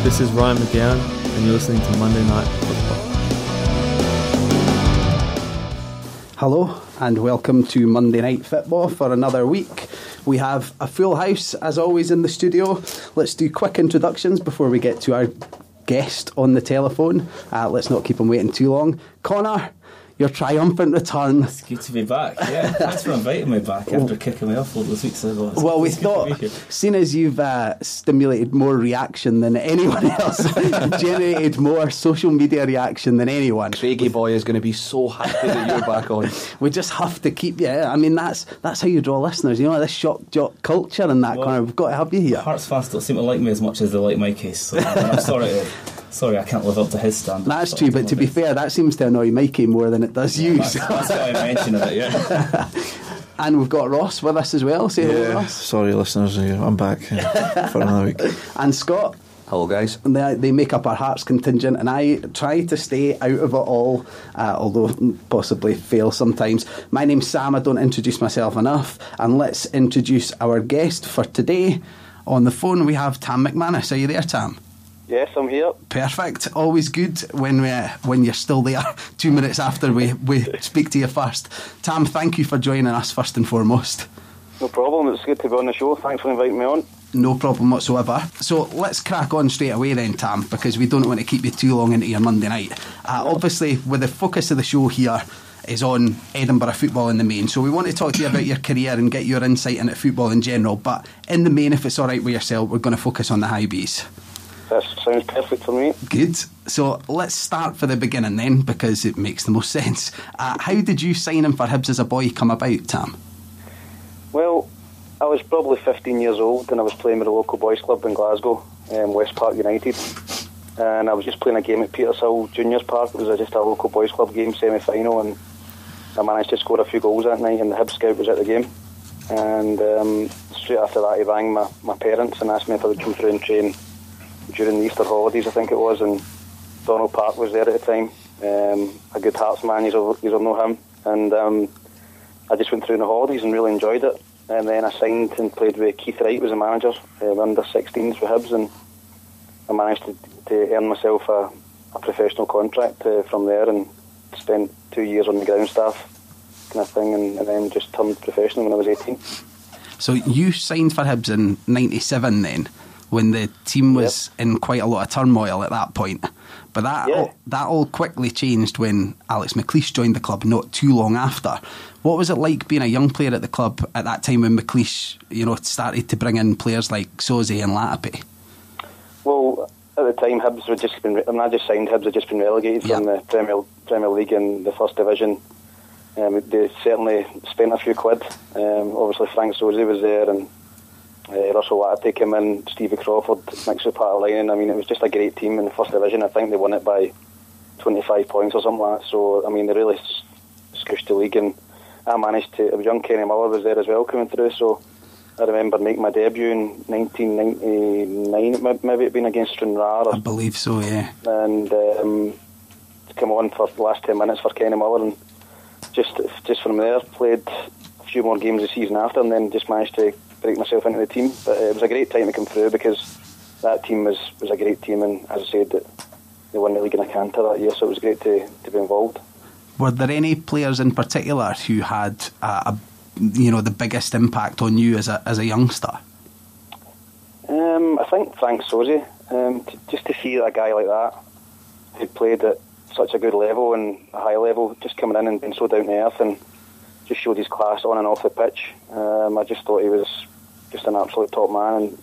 This is Ryan McGowan, and you're listening to Monday Night Football. Hello, and welcome to Monday Night Football for another week. We have a full house, as always, in the studio. Let's do quick introductions before we get to our guest on the telephone. Let's not keep him waiting too long. Connor, your triumphant return. It's good to be back, yeah. Thanks for inviting me back after kicking me off all those weeks ago. Well, we thought, seeing as you've stimulated more reaction than anyone else, generated more social media reaction than anyone. Craigie boy is going to be so happy that you're back on. We just have to keep you. I mean, that's how you draw listeners. You know, this shock jock culture and that kind of. We've got to have you here. Hearts fans don't seem to like me as much as they like my case, so I'm sorry I can't live up to his standards. That's true, but to be fair, that seems to annoy Mikey more than it does you. That's why I mentioned it, yeah. And we've got Ross with us as well. Say hello, Ross. Sorry, listeners, I'm back for another week. And Scott. Hello, guys. They make up our Hearts contingent, and I try to stay out of it all, although possibly fail sometimes. My name's Sam. I don't introduce myself enough. And let's introduce our guest for today. On the phone, we have Tam McManus. Are you there, Tam? Yes, I'm here. Perfect. Always good when you're still there 2 minutes after we speak to you first. Tam, thank you for joining us first and foremost. No problem. It's good to be on the show. Thanks for inviting me on. No problem whatsoever. So let's crack on straight away then, Tam, because we don't want to keep you too long into your Monday night. Obviously, with the focus of the show here is on Edinburgh football in the main. So we want to talk to you about your career and get your insight into football in general. But in the main, if it's all right with yourself, we're going to focus on the Hibs. That sounds perfect for me. Good. So let's start for the beginning then, because it makes the most sense. How did you sign in for Hibs as a boy come about, Tam? Well, I was probably 15 years old and I was playing with a local boys club in Glasgow, West Park United. And I was just playing a game at Petershill Juniors Park. It was just a local boys club game, semi-final, and I managed to score a few goals that night, and the Hibs scout was at the game. And straight after that he rang my parents and asked me if I would come through and train during the Easter holidays, I think it was, and Donald Park was there at the time, a good Hearts man, you'll know him, and I just went through in the holidays and really enjoyed it, and then I signed and played with Keith Wright was the manager, under 16s for Hibs, and I managed to earn myself a professional contract from there, and spent 2 years on the ground staff kind of thing, and then just turned professional when I was 18. So you signed for Hibs in 97 then, when the team was in quite a lot of turmoil at that point. But that all quickly changed when Alex McLeish joined the club not too long after. What was it like being a young player at the club at that time when McLeish, started to bring in players like Soze and Latapi? Well, at the time, Hibs had just been, I just signed Hibs, had just been relegated from the Premier League and the First Division. They certainly spent a few quid. Obviously Frank Soze was there, and Russell Latapi came in, Stevie Crawford, mixed with Pat Linen. I mean, it was just a great team in the First Division. I think they won it by 25 points or something like that. So, I mean, they really scooshed the league, and I managed to, it was young Kenny Miller was there as well coming through, so I remember making my debut in 1999, maybe it had been against Stranraer. I believe so, yeah. And to come on for the last 10 minutes for Kenny Miller, and just from there, played a few more games the season after, and then just managed to break myself into the team. But it was a great time to come through, because that team was a great team, and as I said, they won the league in a canter that year, so it was great to be involved. Were there any players in particular who had the biggest impact on you as a youngster? I think Frank Soze. Just to see a guy like that who played at such a good level and a high level, just coming in and being so down to earth and just showed his class on and off the pitch. I just thought he was just an absolute top man and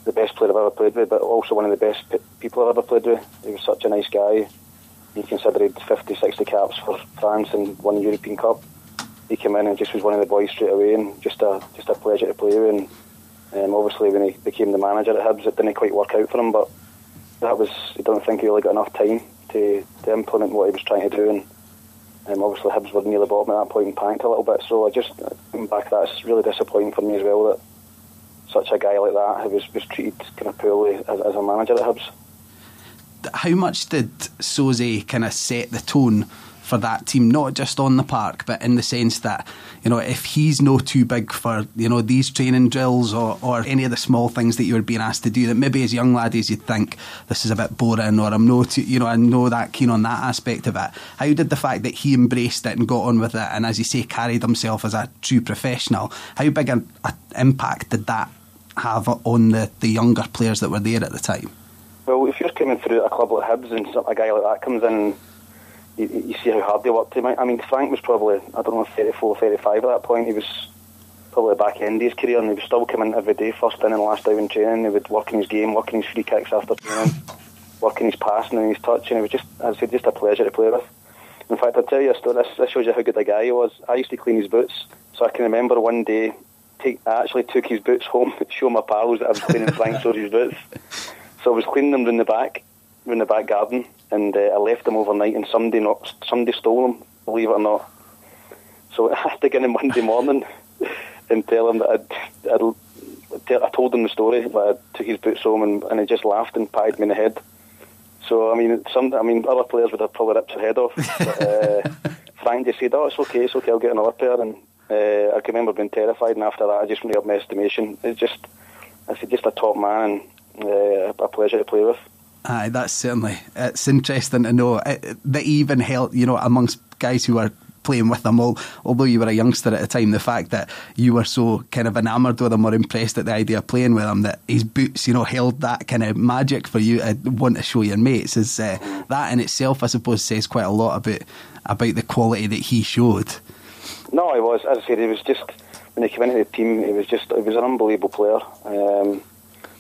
the best player I've ever played with, but also one of the best people I've ever played with. He was such a nice guy. He considered 50, 60 caps for France and won the European Cup. He came in and just was one of the boys straight away, and just a pleasure to play with. And obviously when he became the manager at Hibs, it didn't quite work out for him, but I don't think he really got enough time to implement what he was trying to do, and obviously Hibs were near the bottom at that point and panicked a little bit. So I just looking back, that's really disappointing for me as well, that such a guy like that was treated kind of poorly as a manager at Hibs. How much did Soze kind of set the tone for that team, not just on the park, but in the sense that, you know, if he's no too big for, you know, these training drills or any of the small things that you're being asked to do, that maybe as young laddies you'd think this is a bit boring, or I'm not that keen on that aspect of it. How did the fact that he embraced it and got on with it, and as you say, carried himself as a true professional, how big an impact did that have on the younger players that were there at the time? Well, if you're coming through a club like Hibs and a guy like that comes in, you see how hard they worked. I mean, Frank was probably, I don't know, 34, 35 at that point. He was probably back end of his career, and he was still coming every day, first in and last out in training. He would work in his game, working his free kicks after training, working his passing and his touch, and it was just, as I said, just a pleasure to play with. In fact, I'll tell you a story, this shows you how good a guy he was. I used to clean his boots, so I can remember one day, I actually took his boots home to show my pals that I was cleaning Frank George's boots. So I was cleaning them in the back garden, and I left them overnight, and somebody stole them, believe it or not. So I had to get in Monday morning and tell him that I told him the story, that I took his boots home, and he just laughed and patted me in the head. So I mean, other players would have probably ripped their head off. But, Frank just said, "Oh, it's okay, I'll get another pair." And I can remember being terrified, and after that, I just went up my estimation. It's just a top man, and a pleasure to play with. Aye, it's interesting to know that even held, you know, amongst guys who were playing with him, although you were a youngster at the time, the fact that you were so kind of enamoured with him or impressed at the idea of playing with him, that his boots, you know, held that kind of magic for you to want to show your mates, is that in itself, I suppose, says quite a lot about the quality that he showed. No, he was, as I said, he was just, when he came into the team, he was an unbelievable player.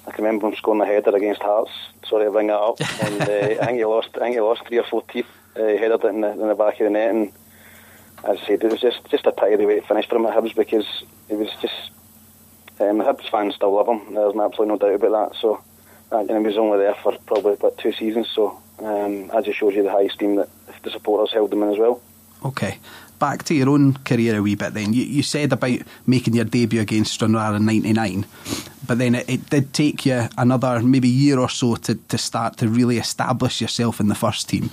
I can remember him scoring a header against Hearts. Sorry to bring that up. And I think he lost 3 or 4 teeth. He headed it in the back of the net, and as I said, it was just a tidy way to finish for him at Hibs, because it was just Hibs fans still love him. There's absolutely no doubt about that. So, and he was only there for probably about 2 seasons. So, that just shows you the high esteem that the supporters held him in as well. Okay. Back to your own career a wee bit then. You said about making your debut against Stranraer in 99, but then it did take you another maybe year or so to start to really establish yourself in the first team.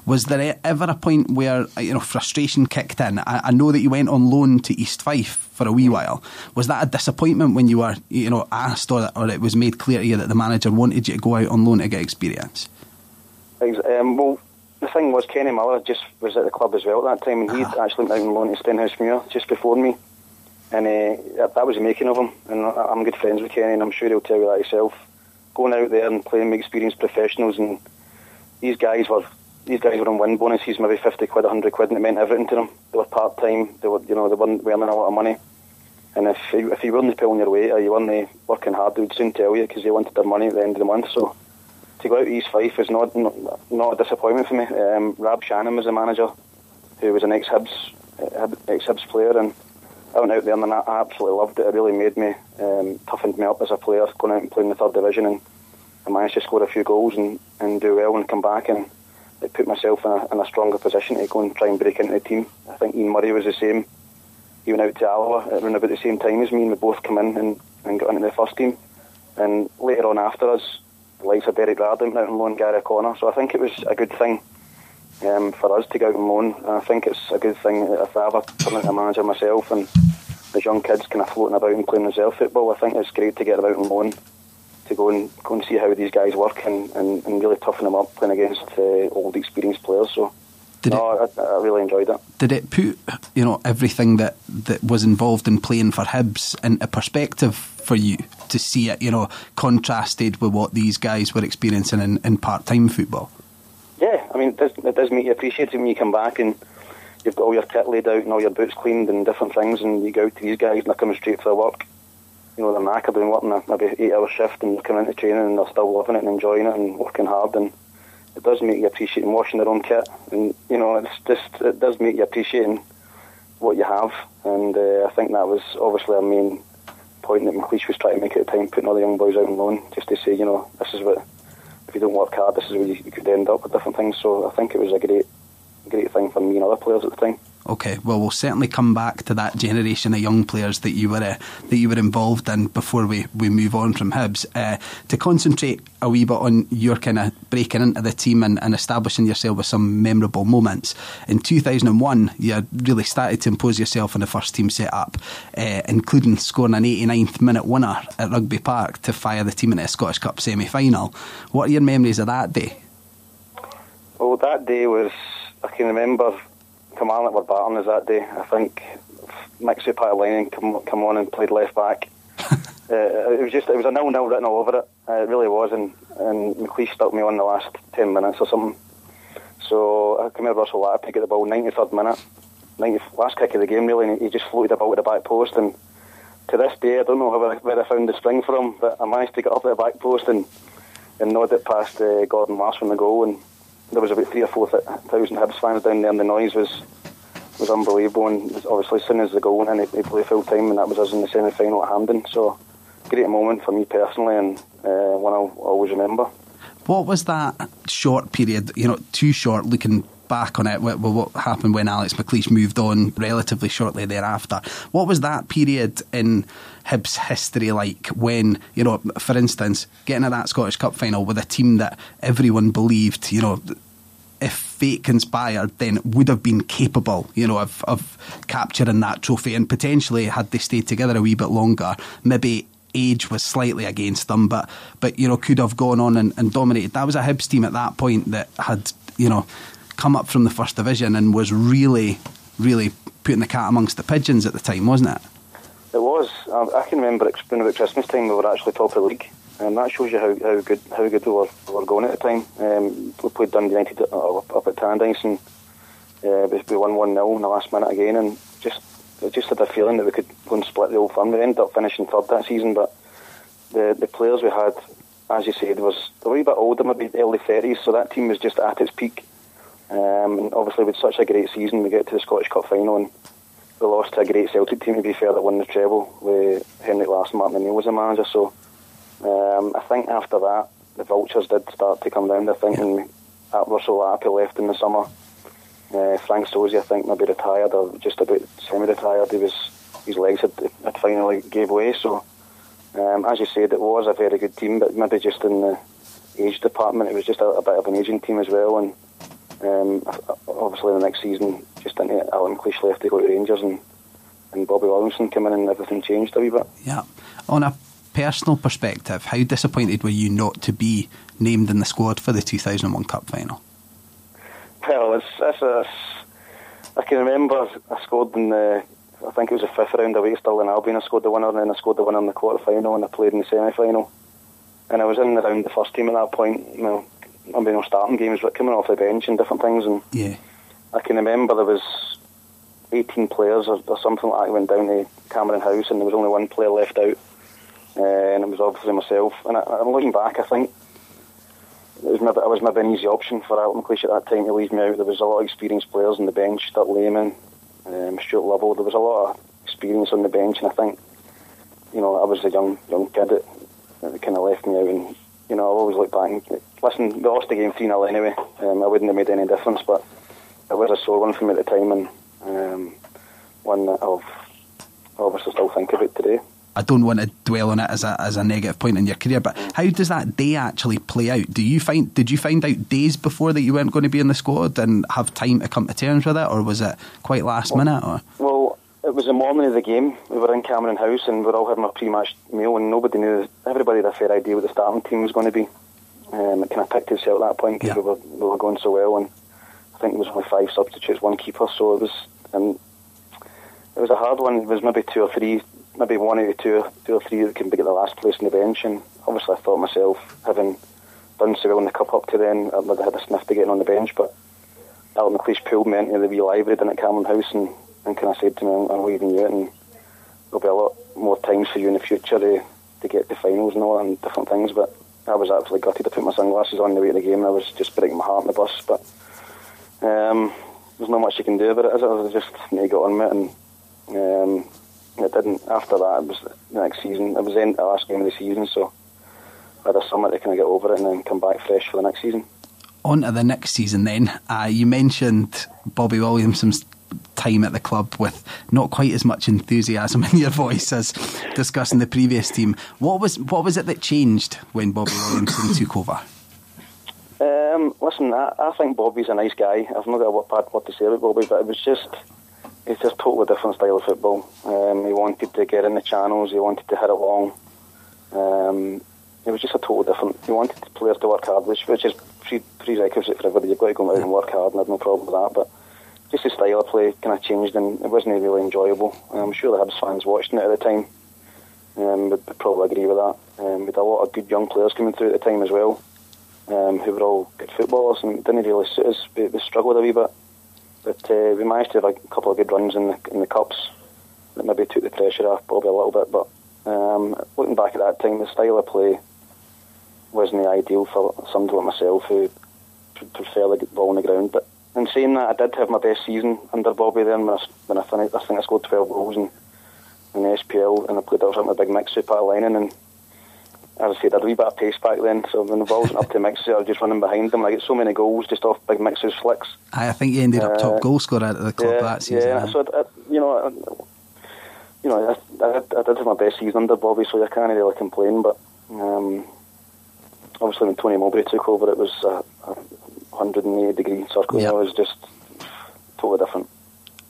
Was there ever a point where, you know, frustration kicked in? I know that you went on loan to East Fife for a wee while. Was that a disappointment when you were, you know, asked, or it was made clear to you that the manager wanted you to go out on loan to get experience? Well, the thing was, Kenny Miller just was at the club as well at that time, and he'd actually went out on loan to Stenhousemuir just before me, and that was the making of him. And I'm good friends with Kenny, and I'm sure he'll tell you that himself. Going out there and playing with experienced professionals, and these guys were on win bonuses, maybe 50 quid, 100 quid, and it meant everything to them. They were part time. They weren't earning a lot of money, and if you weren't pulling your weight or you weren't working hard, they would soon tell you, because they wanted their money at the end of the month. So to go out to East Fife was not a disappointment for me. Rab Shannon was the manager, who was an ex-Hibs player, and I went out there and I absolutely loved it. It really made me, toughened me up as a player, going out and playing in the 3rd division, and I managed to score a few goals and do well and come back, and it put myself in a stronger position to go and try and break into the team. I think Ian Murray was the same. He went out to Alloa around about the same time as me, and we both come in and got into the first team. And later on after us, the likes of Derek Radley went out on loan, Gary O'Connor. So I think it was a good thing for us to go out on loan. And I think it's a good thing if I ever turn into a manager myself, and the young kids kind of floating about and playing reserve football, I think it's great to get them out on loan, to go and see how these guys work and really toughen them up playing against old experienced players. So I really enjoyed it. Did it put, you know, everything that was involved in playing for Hibs into perspective for you, to see it, you know, contrasted with what these guys were experiencing in part-time football? Yeah, I mean, it does make you appreciate it when you come back and you've got all your kit laid out and all your boots cleaned and different things, and you go out to these guys and they're coming straight for work. You know, they're knackered doing working a maybe 8-hour shift, and they're coming into training and they're still loving it and enjoying it and working hard, and it does make you appreciate washing their own kit, and you know, it does make you appreciating what you have, and I think that was obviously a main point that McLeish was trying to make at the time, putting all the young boys out on loan, just to say, you know, this is what, if you don't work hard, this is where you could end up with different things. So I think it was a great thing for me and other players at the time. Okay, well, we'll certainly come back to that generation of young players that you were involved in before we move on from Hibs. To concentrate a wee bit on your kind of breaking into the team and establishing yourself with some memorable moments. In 2001, you really started to impose yourself in the first team set-up, including scoring an 89th minute winner at Rugby Park to fire the team into a Scottish Cup semi-final. What are your memories of that day? Well, that day was, I can remember Kilmarnock were battering us that day. I think Mixie Patalainen come on and played left back. It was a 0-0 written all over it. It really was, and McLeish stuck me on the last 10 minutes or something. So I can remember Russell Latta pick at the ball 93rd minute, last kick of the game really, and he just floated the ball to the back post. And to this day, I don't know where I found the spring from, but I managed to get up at the back post and nod it past Gordon Larson the goal. And there was about 3,000 or 4,000 Hibs fans down there, and the noise was unbelievable. And obviously, as soon as the goal went in, they played full time, and that was us in the semi-final at Hampden. So, great moment for me personally, and one I'll always remember. What was that short period? Too short looking back on it. What happened when Alex McLeish moved on relatively shortly thereafter? What was that period in Hibs history like when, for instance, getting to that Scottish Cup final with a team that everyone believed, if fate conspired, then would have been capable, of capturing that trophy, and potentially, had they stayed together a wee bit longer, maybe age was slightly against them, but could have gone on and dominated. That was a Hibs team at that point that had, come up from the first division and was really, really putting the cat amongst the pigeons at the time, wasn't it? It was. I can remember when about Christmas time we were actually top of the league, and that shows you how good we were going at the time. We played Dundee United up at Tannadice, and we won 1-0 in the last minute again, and just had a feeling that we could go and split the Old Firm. We ended up finishing third that season, but the players we had, as you said, was a wee bit older, maybe early 30s, so that team was just at its peak. And obviously with such a great season, we get to the Scottish Cup final, and we lost to a great Celtic team, to be fair, that won the treble with Henrik Larsson, Martin O'Neill was the manager. So I think after that the vultures did start to come down. I think when Russell Latta left in the summer, Frank Sosie I think maybe retired or just about semi-retired. His legs had finally gave way. So as you said, it was a very good team, but maybe just in the age department it was just a bit of an aging team as well. And obviously the next season, just into Alan McLeish left to go to Rangers, and Bobby Williamson came in, and everything changed a wee bit. Yeah. On a personal perspective, how disappointed were you not to be named in the squad for the 2001 Cup final? Well, I can remember I scored in I think it was the 5th round away to Stirling Albion. I scored the winner, and then I scored the winner in the quarter final, and I played in the semi-final. And I was in around the first team at that point. I mean, starting games, but coming off the bench and different things. And yeah, I can remember there was 18 players or something like that went down to Cameron House, and there was only one player left out, and it was obviously myself. And I'm looking back, I think I was maybe an easy option for Alan McLeish at that time to leave me out. There was a lot of experienced players on the bench, Stuart Lehman, Stuart Lovell. There was a lot of experience on the bench, and I think, I was a young kid that kind of left me out. And I always look back and listen, we lost the game 3-0 anyway. I wouldn't have made any difference, but it was a sore one for me at the time, and one that I'll obviously still think about today. I don't want to dwell on it as a negative point in your career, but how does that day actually play out? Did you find out days before that you weren't going to be in the squad and have time to come to terms with it, or was it quite last minute? Or? Well, it was the morning of the game. We were in Cameron House, and we were all having a pre-match meal, and nobody knew. Everybody had a fair idea what the starting team was going to be. It kind of picked itself at that point because we were going so well, and I think there was only 5 substitutes, 1 keeper, so it was a hard one. It was maybe 2 or 3, maybe 1 out of 2 or 3 that can be at the last place on the bench, and obviously I thought myself, having done so well in the Cup up to then, I would have had a sniff to getting on the bench, but Alan McLeish pulled me into the wee library down at Cameron House and kind of said to me, I'm leaving you out, and there'll be a lot more times for you in the future to get to finals and all that and different things. But I was absolutely gutted. I put my sunglasses on the way to the game, and I was just breaking my heart on the bus, but there's not much you can do about it, is it? I just need to get on with it, and it didn't. After that, it was the next season. It was the last game of the season, so I had a summer to kind of get over it and then come back fresh for the next season. On to the next season then. You mentioned Bobby Williamson's time at the club with not quite as much enthusiasm in your voice as discussing the previous team. What was it that changed when Bobby Williamson took over? Listen, I think Bobby's a nice guy. I've not got what to say about Bobby, but it's just totally different style of football. He wanted to get in the channels, he wanted to hit it long. It was just a totally different. He wanted the players to work hard, which is prerequisite for everybody. You've got to go out and work hard, and I had no problem with that. But just his style of play kind of changed, and it wasn't really enjoyable. I'm sure the Hibs fans watching it at the time would probably agree with that. We had a lot of good young players coming through at the time as well, who were all good footballers, and it didn't really suit us. We struggled a wee bit, but we managed to have a couple of good runs in the cups that maybe took the pressure off Bobby a little bit. But looking back at that time, the style of play wasn't ideal for somebody like myself who prefer to get the ball on the ground. But in saying that, I did have my best season under Bobby then when I finished. I think I scored 12 goals in the SPL, and I played up with a big mix with Pat Lennon, and as I said, I had a wee bit of pace back then, so when the ball wasn't up to Mixie, I was just running behind them. I get so many goals just off big Mixie's flicks. I think you ended up top goal scorer at the club that season. Yeah, so I did have my best season under Bobby, so I can't really complain. But obviously, when Tony Mowbray took over, it was a 180-degree circle. Yep. It was just totally different.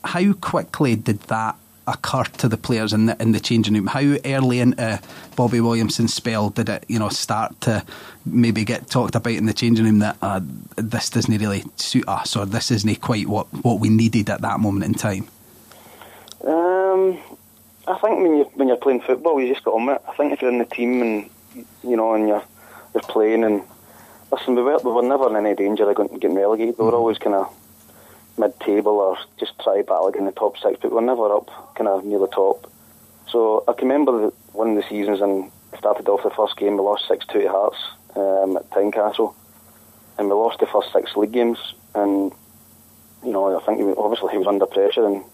How quickly did that occur to the players in the changing room? How early into Bobby Williamson's spell did it, start to maybe get talked about in the changing room that this doesn't really suit us, or this isn't quite what we needed at that moment in time? I think when you're playing football, you just got on with it. I think if you're in the team and and you're playing, and listen, we were never in any danger of getting relegated. We were always kind of mid-table or just try to battle in the top six, but we were never up kind of near the top. So I can remember one of the seasons, and started off the first game, we lost 6-2 to Hearts at Tynecastle, and we lost the first 6 league games, and I think obviously he was under pressure, and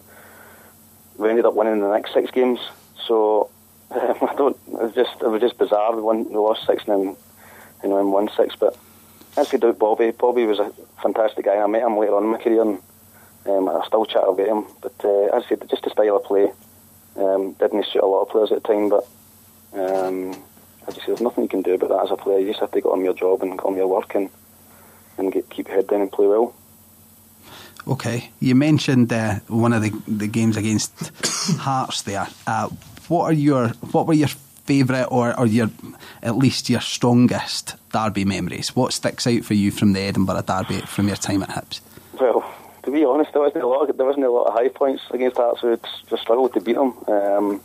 we ended up winning the next 6 games. So it was just bizarre. We lost 6 and then won 6, but as I said, Bobby was a fantastic guy, and I met him later on in my career, and I still chat about him. But as I said, just the style of play didn't suit a lot of players at the time. But as I said, there's nothing you can do about that as a player. You just have to get on with your job and get on with your work and keep your head down and play well. Okay, you mentioned one of the games against Hearts there. What were your favourite or your at least your strongest derby memories? What sticks out for you from the Edinburgh derby from your time at Hibs? Well, to be honest, there wasn't a lot of high points against Hearts, so we struggled to beat them.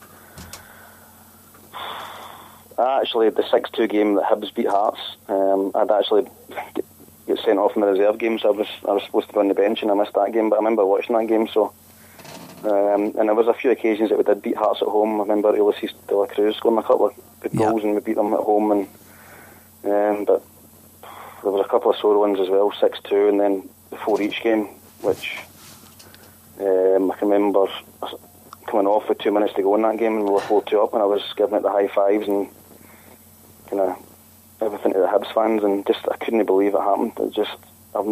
Actually, the 6-2 game that Hibs beat Hearts, I'd actually get sent off in the reserve game, so I was supposed to be on the bench, and I missed that game. But I remember watching that game, so. And there was a few occasions that we did beat Hearts at home. I remember Ulysses de la Cruz scoring a couple of good goals, and we beat them at home. But there was a couple of sore ones as well, 6-2, and then the 4 each game, which I can remember coming off with 2 minutes to go in that game, and we were 4-2 up, and I was giving it the high fives and kind of everything to the Hibs fans, and just I couldn't believe it happened. It just. I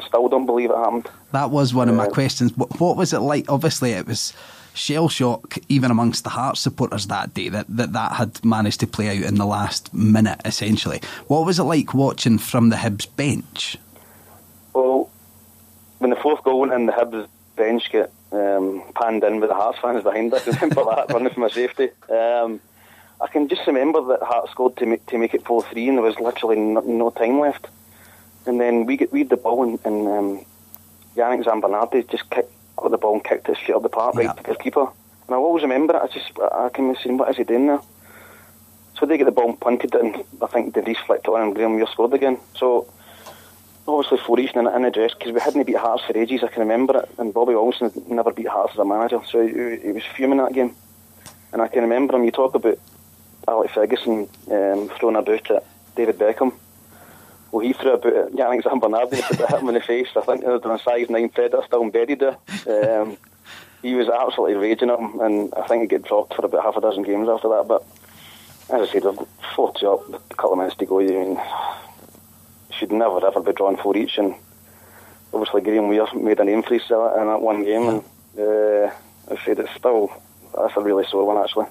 still don't believe it happened. That was one of my questions. What was it like? Obviously, it was shell shock, even amongst the Hearts supporters that day, that had managed to play out in the last minute, essentially. What was it like watching from the Hibs bench? Well, when the 4th goal went in, the Hibs bench get panned in with the Hearts fans behind it. I remember that running for my safety. I can just remember that Hearts scored to make it 4-3, and there was literally no time left. And then we had the ball, and Yannick Zambernardi just got the ball and kicked it straight up the park, right to the keeper. And I always remember it. I can see, what is he doing there? So they get the ball and punted it, and I think the Reece flicked it on, and Graham Muir scored again. So obviously 4 each in a dress, because we hadn't beat Hearts for ages. I can remember it, and Bobby Wilson had never beat Hearts as a manager, so he was fuming that game. And I can remember him. You talk about Alex Ferguson throwing a boot at David Beckham. Well, he threw a boot at Yannick Zambernardi and hit him in the face. I think there was a size 9 predator still embedded there. He was absolutely raging at him, and I think he got dropped for about half a dozen games after that. But as I said, 4-2 up, a couple of minutes to go. You should never ever be drawn 4 each, and obviously Graham Weir made a name for himself in that one game, and I said that's a really sore one actually.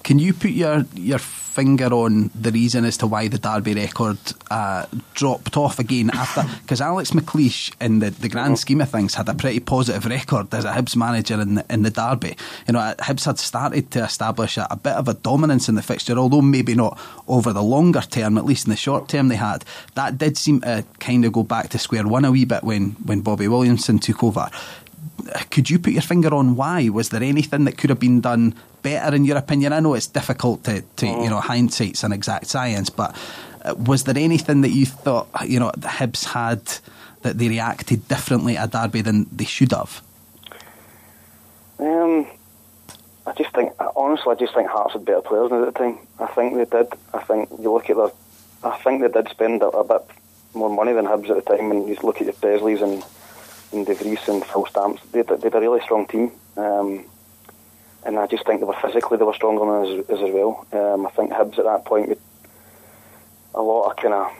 Can you put your finger on the reason as to why the Derby record dropped off again after? Because Alex McLeish, in the grand scheme of things, had a pretty positive record as a Hibs manager in the Derby. You know, Hibs had started to establish a bit of a dominance in the fixture, although maybe not over the longer term, at least in the short term they had. That did seem to kind of go back to square one a wee bit when Bobby Williamson took over. Could you put your finger on why? Was there anything that could have been done better in your opinion? I know it's difficult to hindsight's an exact science, but was there anything that you thought, the Hibs had, that they reacted differently at Derby than they should have? I just think Hearts had better players at the time. I think they did. I think you look at I think they did spend a bit more money than Hibs at the time, and you look at your Presleys and De Vries and Phil Stamps. They had a really strong team. And I just think they were stronger than us as well. I think Hibs at that point with a lot of kind of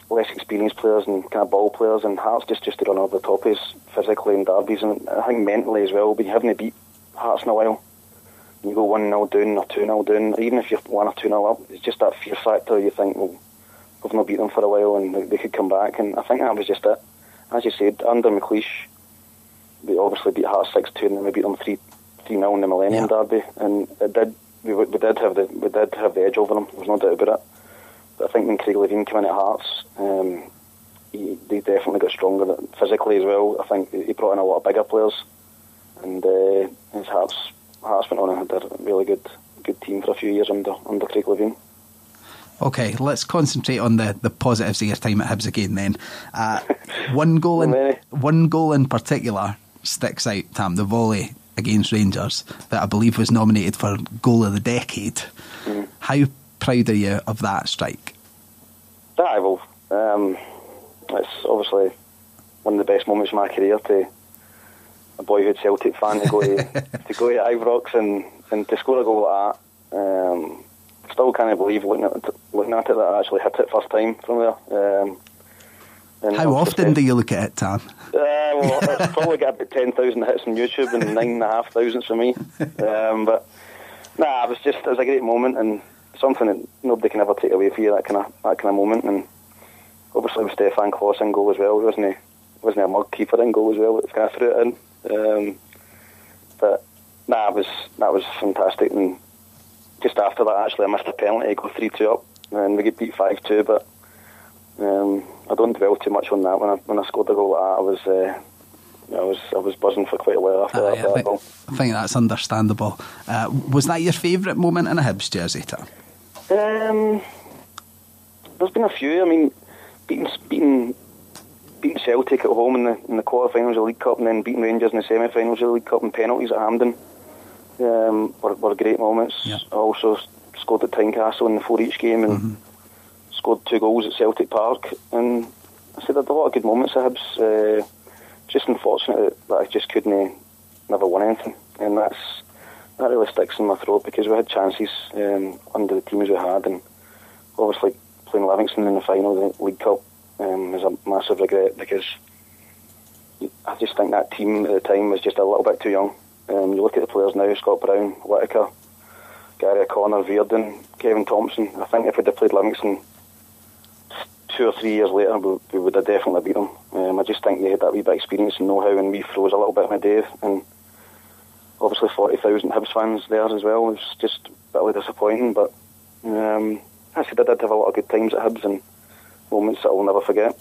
less experienced players and kind of ball players, and Hearts just to run over the top is physically in derbies, and I think mentally as well. But you haven't beat Hearts in a while. You go 1-0 down or 2-0 down, even if you're 1 or 2-0 up, it's just that fear factor. You think, well, we've not beat them for a while, and they could come back. And I think that was just it. As you said, under McLeish, we obviously beat Hearts 6-2, and then we beat them 3-0 in the Millennium Derby, and we did have the edge over them. There's no doubt about it. But I think when Craig Levein came in at Hearts, they definitely got stronger physically as well. I think he brought in a lot of bigger players, and his Hearts went on and had a really good team for a few years under Craig Levein. Okay, let's concentrate on the positives of your time at Hibs again then. One goal in particular sticks out, Tam, the volley against Rangers that I believe was nominated for Goal of the Decade. How proud are you of that strike? Well, it's obviously one of the best moments of my career, to a boyhood Celtic fan to go to Ibrox and to score a goal like that. Still can't believe looking at it that I actually hit it first time from there. How often do you look at it, Tam? Well, it's probably got about 10,000 hits on YouTube and 9,500 for me. But it was a great moment, and something that nobody can ever take away from you, that kind of moment. And obviously with Stefan Klos in goal as well, he wasn't a mug keeper in goal as well. It's kind of threw it in. That was fantastic. And just after that, actually, I missed a penalty to go 3-2 up, and we get beat 5-2. But I don't dwell too much on that. When I scored the goal like that, I was buzzing for quite a while after that goal. I think that's understandable. Was that your favourite moment in a Hibs jersey, Tam? There's been a few. I mean, beating Celtic at home in the quarter-finals of the League Cup, and then beating Rangers in the semi-finals of the League Cup and penalties at Hampden were great moments. Yeah. I also scored at Tynecastle in the 4-each game and scored 2 goals at Celtic Park. And I said I had a lot of good moments at Hibs. Just unfortunate that I just never won anything, and that really sticks in my throat, because we had chances under the teams we had, and obviously playing Livingston in the final of the League Cup is a massive regret, because I just think that team at the time was just a little bit too young. You look at the players now: Scott Brown, Whittaker, Gary O'Connor, Veerden, Kevin Thompson. I think if we'd have played Livingston 2 or 3 years later, we would have definitely beat them. I just think they had that wee bit of experience and know-how, and we froze a little bit in my day. And obviously 40,000 Hibs fans there as well. It was just bitterly disappointing, but I said I did have a lot of good times at Hibs and moments that I'll never forget.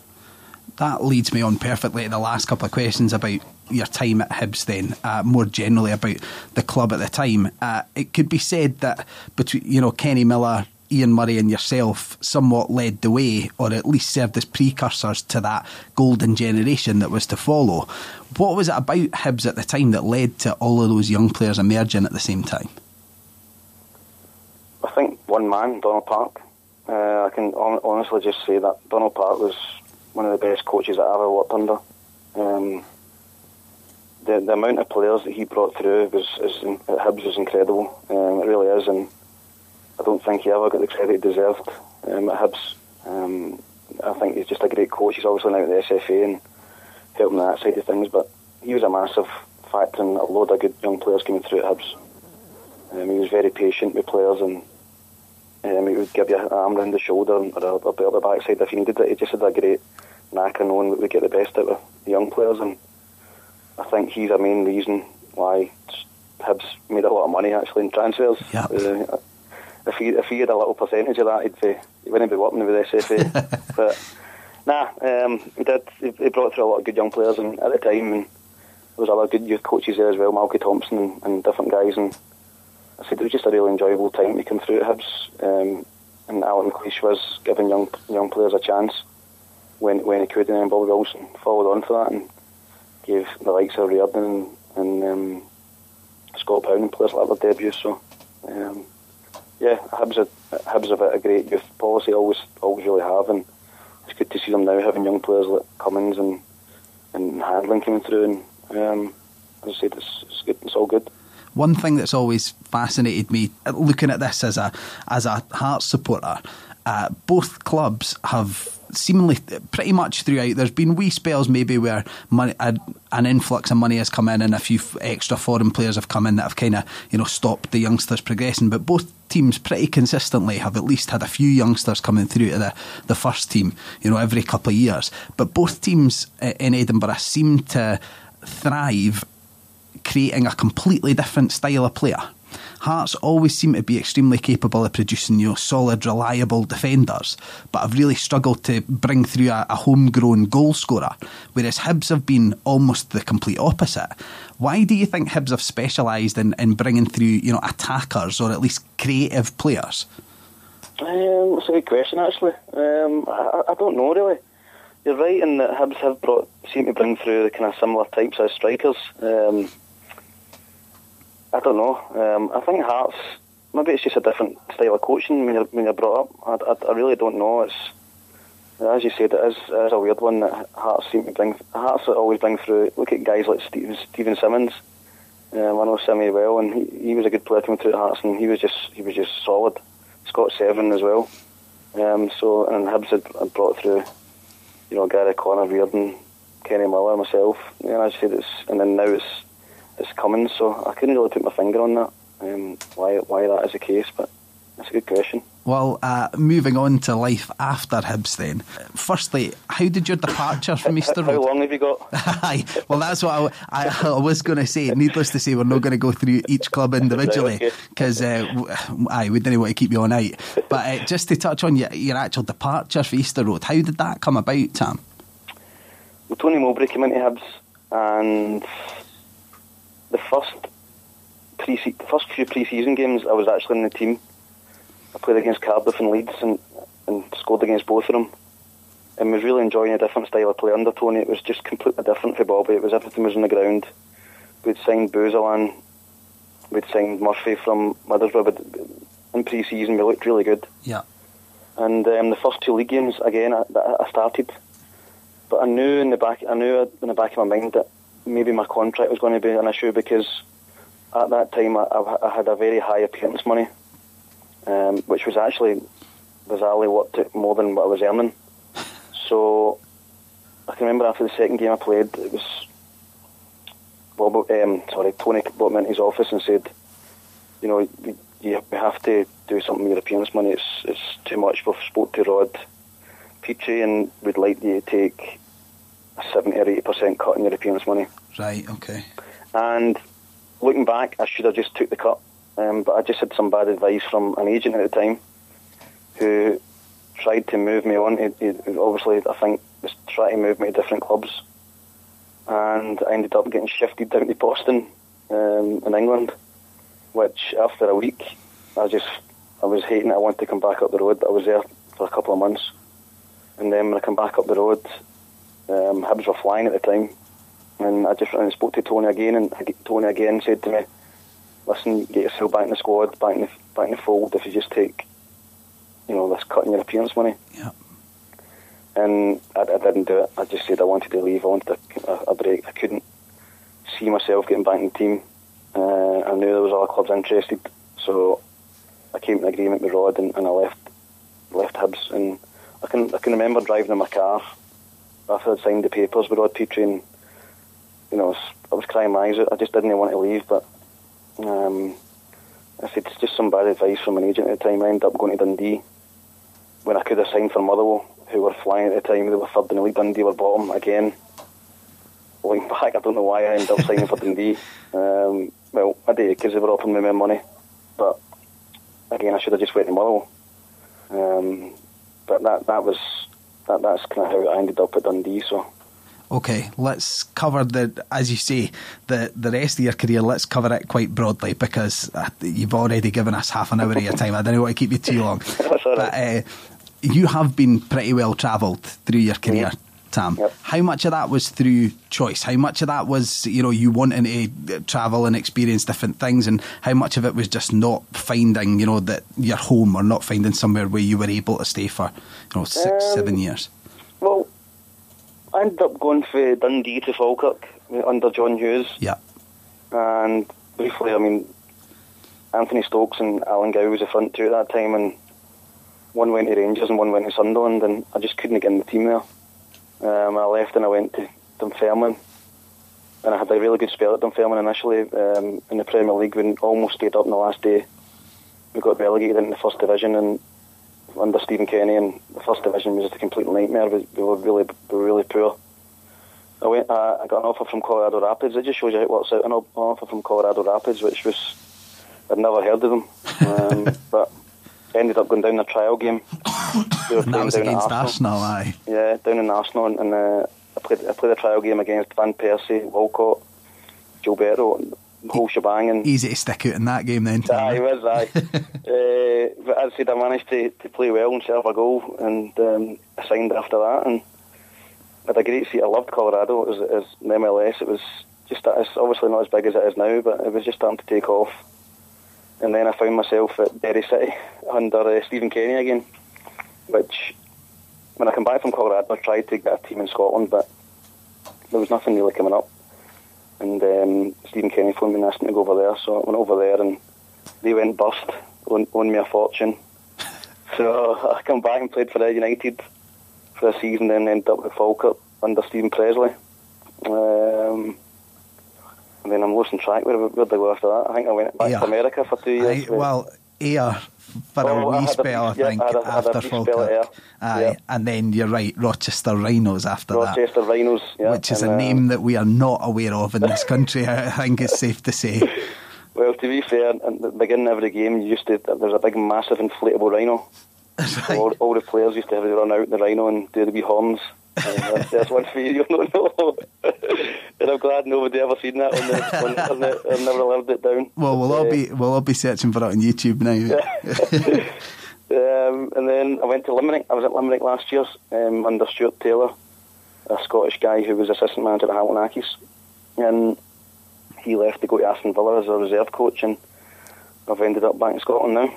That leads me on perfectly to the last couple of questions about your time at Hibs then, more generally about the club at the time. It could be said that between Kenny Miller, Ian Murray and yourself somewhat led the way, or at least served as precursors to that golden generation that was to follow. What was it about Hibs at the time that led to all of those young players emerging at the same time? I think one man, Donald Park. I can honestly just say that Donald Park was one of the best coaches I ever worked under. The amount of players that he brought through at Hibs was incredible. It really is, and I don't think he ever got the credit he deserved at Hibs. I think he's just a great coach. He's obviously now at the SFA, and helping that side of things. But he was a massive factor in a load of good young players coming through at Hibs. He was very patient with players, and he would give you an arm round the shoulder or a bit of the backside if you needed it. He just had a great knack of knowing that we get the best out of the young players, and I think he's a main reason why Hibs made a lot of money actually in transfers. Yep. If he had a little percentage of that, he wouldn't be working with SFA. But he did. He brought through a lot of good young players, and at the time, and there was other good youth coaches there as well, Malky Thompson and different guys, and I said it was just a really enjoyable time to come through at Hibs. And Alan McLeish was giving young players a chance when he could, and then Bobby Wilson followed on for that and gave the likes of Reardon and Scott Pound and players like that their debut. So Hibs have a great youth policy, always really have, and it's good to see them now having young players like Cummins and Handling coming through, and as I said, it's good, it's all good. One thing that's always fascinated me looking at this as a Hearts supporter, both clubs have seemingly pretty much throughout, there's been wee spells maybe where money, an influx of money has come in and a few extra foreign players have come in that have kind of stopped the youngsters progressing, but both teams pretty consistently have at least had a few youngsters coming through to the first team every couple of years. But both teams in Edinburgh seem to thrive creating a completely different style of player. Hearts always seem to be extremely capable of producing solid, reliable defenders, but have really struggled to bring through a homegrown goal scorer, whereas Hibs have been almost the complete opposite. Why do you think Hibs have specialised in bringing through attackers or at least creative players? That's a good question, actually. I don't know really. You're right in that Hibs seem to bring through the kind of similar types of strikers. I don't know. I think Hearts, maybe it's just a different style of coaching when you're brought up. I really don't know. It's, as you said, it is a weird one that Hearts seem to bring. Hearts always bring through. Look at guys like Stephen Simmons. I know Simmy well, and he was a good player coming through at Hearts, and he was just solid. Scott Severin as well. And Hibs had brought through, Gary Connor, Reardon, Kenny Miller, myself. As I said, and then now it's Cummins, so I couldn't really put my finger on that, why that is the case, but that's a good question. Well, moving on to life after Hibs then. Firstly, how did your departure from Easter Road... How long have you got? Well, that's what I was going to say. Needless to say, we're not going to go through each club individually, because we didn't want to keep you all night. But just to touch on your actual departure for Easter Road, how did that come about, Tam? Well, Tony Mowbray came into Hibs, and the first few pre-season games I was actually in the team. I played against Cardiff and Leeds and scored against both of them, and was really enjoying a different style of play under Tony. It was just completely different for Bobby. Everything was on the ground. We'd signed Boozalan, we'd signed Murphy from Middlesbrough, but in pre-season we looked really good. Yeah. And the first two league games again I started, but I knew in the back of my mind that maybe my contract was going to be an issue, because at that time I had a very high appearance money, which was actually bizarrely worked out more than what I was earning. So I can remember after the second game I played, it was Tony brought me into his office and said, we have to do something with your appearance money. It's too much. We've spoke to Rod Petrie and we'd like you to take a 70 or 80% cut in your appearance money. Right, okay. And looking back, I should have just took the cut, but I just had some bad advice from an agent at the time who tried to move me on. He obviously, I think, was trying to move me to different clubs, and I ended up getting shifted down to Boston in England, which after a week I was hating it. I wanted to come back up the road. I was there for a couple of months, and then when I come back up the road, Hibs were flying at the time, and I just spoke to Tony again, and Tony again said to me, listen, get yourself back in the squad, back in the fold, if you just take this cut in your appearance money. Yeah. And I didn't do it. I just said I wanted to leave. I wanted a break. I couldn't see myself getting back in the team. I knew there was other clubs interested, so I came to an agreement with Rod, and I left Hibs. And I can remember driving in my car after I'd signed the papers with Rod Petrie, and I was crying my eyes out. I just didn't want to leave, but I said it's just some bad advice from an agent at the time. I ended up going to Dundee when I could have signed for Motherwell, who were flying at the time. They were third in the league. Dundee were bottom again. Looking back, I don't know why I ended up signing for Dundee. Well, I did, because they were offering me more money, but again, I should have just went to Motherwell. But that's kind of how I ended up at Dundee. So. Okay, let's cover as you say, the rest of your career. Let's cover it quite broadly, because you've already given us half an hour of your time. I don't want to keep you too long. That's all right. But you have been pretty well travelled through your career, Tam. Yep. How much of that was through choice? How much of that was, you wanting to travel and experience different things, and how much of it was just not finding, that your home, or not finding somewhere where you were able to stay for, 6-7 years? Well, I ended up going from Dundee to Falkirk under John Hughes. Yeah. And briefly, Anthony Stokes and Alan Gow was the front two at that time, and one went to Rangers and one went to Sunderland, and I just couldn't get in the team there. I left and I went to Dunfermline, and I had a really good spell at Dunfermline initially in the Premier League. We almost stayed up on the last day. We got relegated into the First Division, and under Stephen Kenny, and the First Division was just a complete nightmare. We were really poor. I got an offer from Colorado Rapids. It just shows you how it works out. An offer from Colorado Rapids, which was, I'd never heard of them, but ended up going down a trial game. And that was against Arsenal, aye. Yeah, down in Arsenal, and I played a trial game against Van Persie, Walcott, Gilberto, the whole shebang. And easy to stick out in that game then. Aye, it was, aye. But as I said, I managed to play well and serve a goal, and I signed after that, and had a great seat. I loved Colorado. It was in MLS. It was just, it's obviously not as big as it is now, but it was just starting to take off. And then I found myself at Derry City under Stephen Kenny again, which, when I came back from Colorado, I tried to get a team in Scotland, but there was nothing really coming up. And Stephen Kenny phoned me and asked me to go over there, so I went over there, and they went bust, owed me a fortune. So I come back and played for United for a season, then ended up with Falkirk under Stephen Presley. And then I'm losing track. Where'd I go after that? I think I went back to America for 2 years. For a wee spell, I think, after Falkirk. Yeah. And then you're right, Rochester Rhinos after Rochester Rhinos, yeah. Which is a name that we are not aware of in this country, I think it's safe to say. Well, to be fair, at the beginning of every game, there's a big, massive inflatable rhino. Right. So all the players used to have to run out the rhino and do the wee horns. There's one for you, you'll not know. And I'm glad nobody ever seen that I've never lived it down. Well, we'll all be searching for it on YouTube now. And then I went to Limerick. I was at Limerick last year under Stuart Taylor, a Scottish guy who was assistant manager at Hamilton Accies, and he left to go to Aston Villa as a reserve coach, and I've ended up back in Scotland now.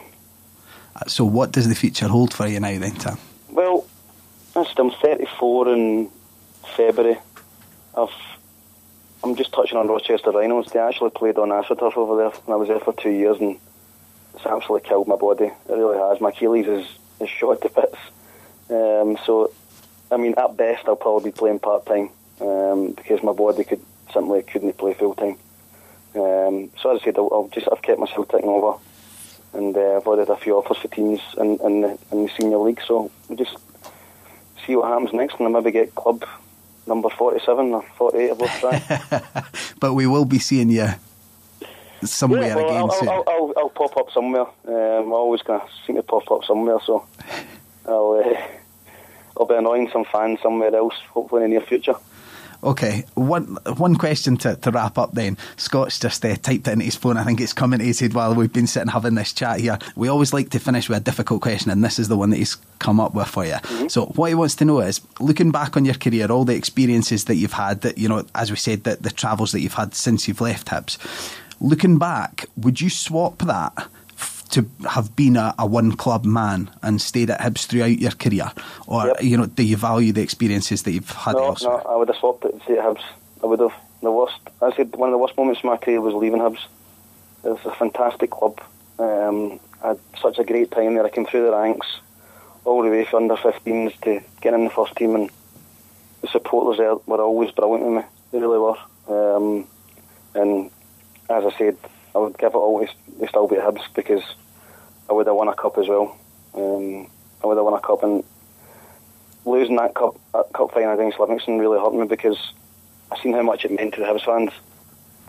So what does the future hold for you now then, Tam? Well, I'm 34 in February. I'm just touching on Rochester Rhinos. They actually played on AstroTurf over there, and I was there for 2 years, and it's absolutely killed my body. It really has. My Achilles is shot to bits. So, at best, I'll probably be playing part-time because my body couldn't play full-time. So as I said, I've kept myself ticking over, and I've already had a few offers for teams in the senior league, so we'll just see what happens next, and I'll maybe get club number 47 or 48 of those try. But we will be seeing you somewhere again soon. I'll pop up somewhere. I always kind of seem to pop up somewhere, so I'll be annoying some fans somewhere else, hopefully in the near future. Okay, one question to wrap up then. Scott's just typed it into his phone. I think it's coming to his head while we've been sitting having this chat here. We always like to finish with a difficult question, and this is the one that he's come up with for you. Mm-hmm. So what he wants to know is, looking back on your career, all the experiences that you've had, that, as we said, the travels that you've had since you've left Hibs, looking back, would you swap that to have been a one-club man and stayed at Hibs throughout your career? Or, Yep. Do you value the experiences that you've had elsewhere? No, I would have swapped it to stay at Hibs. I would have. I said one of the worst moments of my career was leaving Hibs. It was a fantastic club. I had such a great time there. I came through the ranks all the way from under 15s to getting in the first team, and the supporters there were always brilliant with me. They really were. And as I said, I would give it all to still beat Hibs, because I would have won a cup as well. I would have won a cup, and losing that cup final against Livingston really hurt me, because I seen how much it meant to the Hibs fans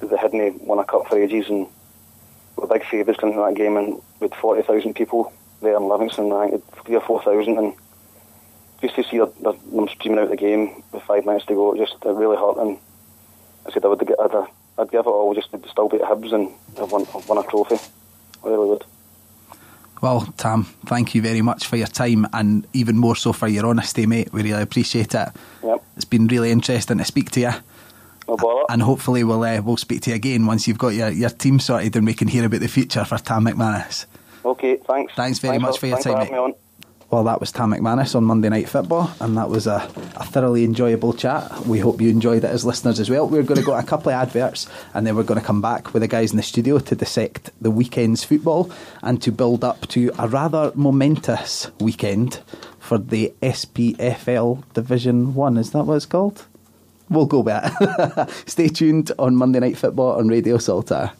that they hadn't won a cup for ages, and were big favourites going into that game, and with 40,000 people there in Livingston, I think 3,000 or 4,000, and just to see them streaming out the game with 5 minutes to go, it really hurt. And I said I'd give it all just to still beat Hibs and have won a trophy. I really would. Well, Tam, thank you very much for your time, and even more so for your honesty, mate. We really appreciate it. Yep. It's been really interesting to speak to you. No bother. And hopefully we'll speak to you again once you've got your team sorted, and we can hear about the future for Tam McManus. Okay, thanks. Thanks very much for your time, mate. Me on. Well, that was Tam McManus on Monday Night Football, and that was a thoroughly enjoyable chat. We hope you enjoyed it as listeners as well. We're going to go to a couple of adverts, and then we're going to come back with the guys in the studio to dissect the weekend's football and to build up to a rather momentous weekend for the SPFL Division 1. Is that what it's called? We'll go with it. Stay tuned on Monday Night Football on Radio Saltaire.